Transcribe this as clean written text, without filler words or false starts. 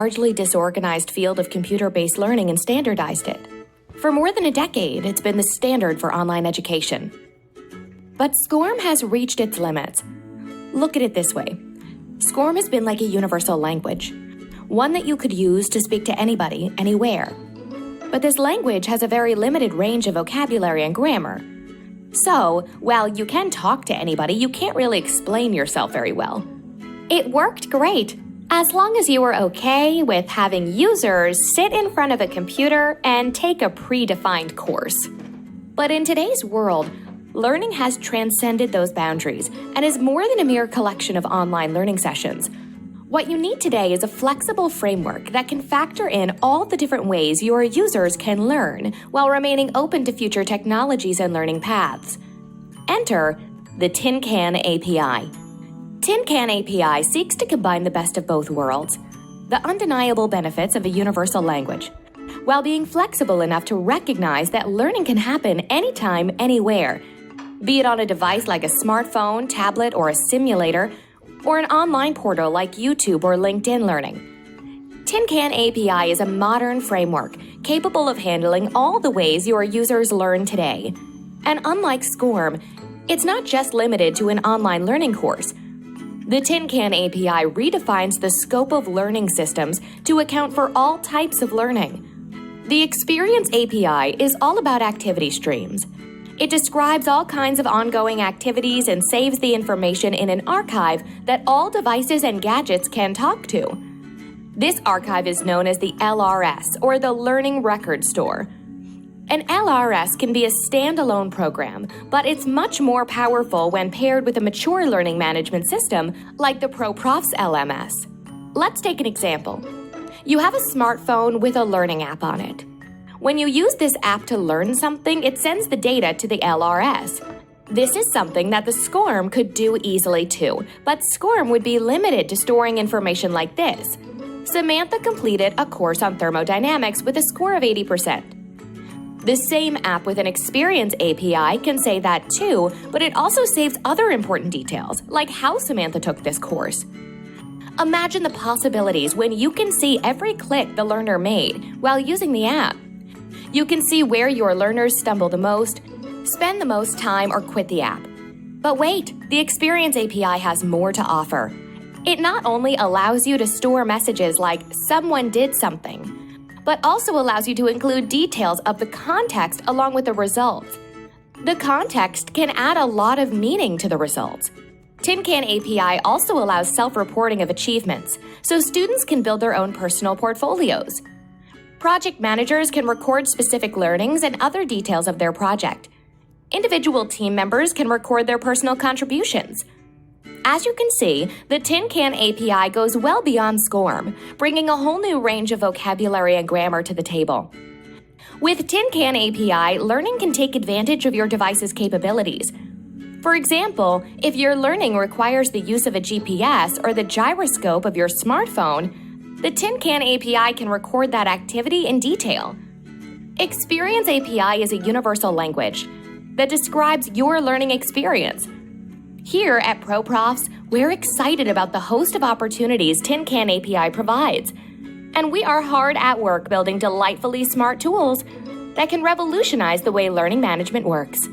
largely disorganized field of computer-based learning and standardized it. For more than a decade, it's been the standard for online education. But SCORM has reached its limits. Look at it this way. SCORM has been like a universal language, one that you could use to speak to anybody, anywhere. But this language has a very limited range of vocabulary and grammar. So, while you can talk to anybody, you can't really explain yourself very well. It worked great, as long as you were okay with having users sit in front of a computer and take a predefined course. But in today's world, learning has transcended those boundaries and is more than a mere collection of online learning sessions. What you need today is a flexible framework that can factor in all the different ways your users can learn while remaining open to future technologies and learning paths. Enter the Tin Can API. Tin Can API seeks to combine the best of both worlds, the undeniable benefits of a universal language, while being flexible enough to recognize that learning can happen anytime, anywhere, be it on a device like a smartphone, tablet, or a simulator, or an online portal like YouTube or LinkedIn Learning. Tin Can API is a modern framework capable of handling all the ways your users learn today. And unlike SCORM, it's not just limited to an online learning course. The Tin Can API redefines the scope of learning systems to account for all types of learning. The Experience API is all about activity streams. It describes all kinds of ongoing activities and saves the information in an archive that all devices and gadgets can talk to. This archive is known as the LRS, or the Learning Record Store. An LRS can be a standalone program, but it's much more powerful when paired with a mature learning management system like the ProProfs LMS. Let's take an example. You have a smartphone with a learning app on it. When you use this app to learn something, it sends the data to the LRS. This is something that the SCORM could do easily too, but SCORM would be limited to storing information like this. Samantha completed a course on thermodynamics with a score of 80%. The same app with an Experience API can say that too, but it also saves other important details, like how Samantha took this course. Imagine the possibilities when you can see every click the learner made while using the app. You can see where your learners stumble the most, spend the most time, or quit the app. But wait, the Experience API has more to offer. It not only allows you to store messages like "someone did something," but also allows you to include details of the context along with the results. The context can add a lot of meaning to the results. Tin Can API also allows self-reporting of achievements, so students can build their own personal portfolios. Project managers can record specific learnings and other details of their project. Individual team members can record their personal contributions. As you can see, the Tin Can API goes well beyond SCORM, bringing a whole new range of vocabulary and grammar to the table. With Tin Can API, learning can take advantage of your device's capabilities. For example, if your learning requires the use of a GPS or the gyroscope of your smartphone, the Tin Can API can record that activity in detail. Experience API is a universal language that describes your learning experience. Here at ProProfs, we're excited about the host of opportunities Tin Can API provides, and we are hard at work building delightfully smart tools that can revolutionize the way learning management works.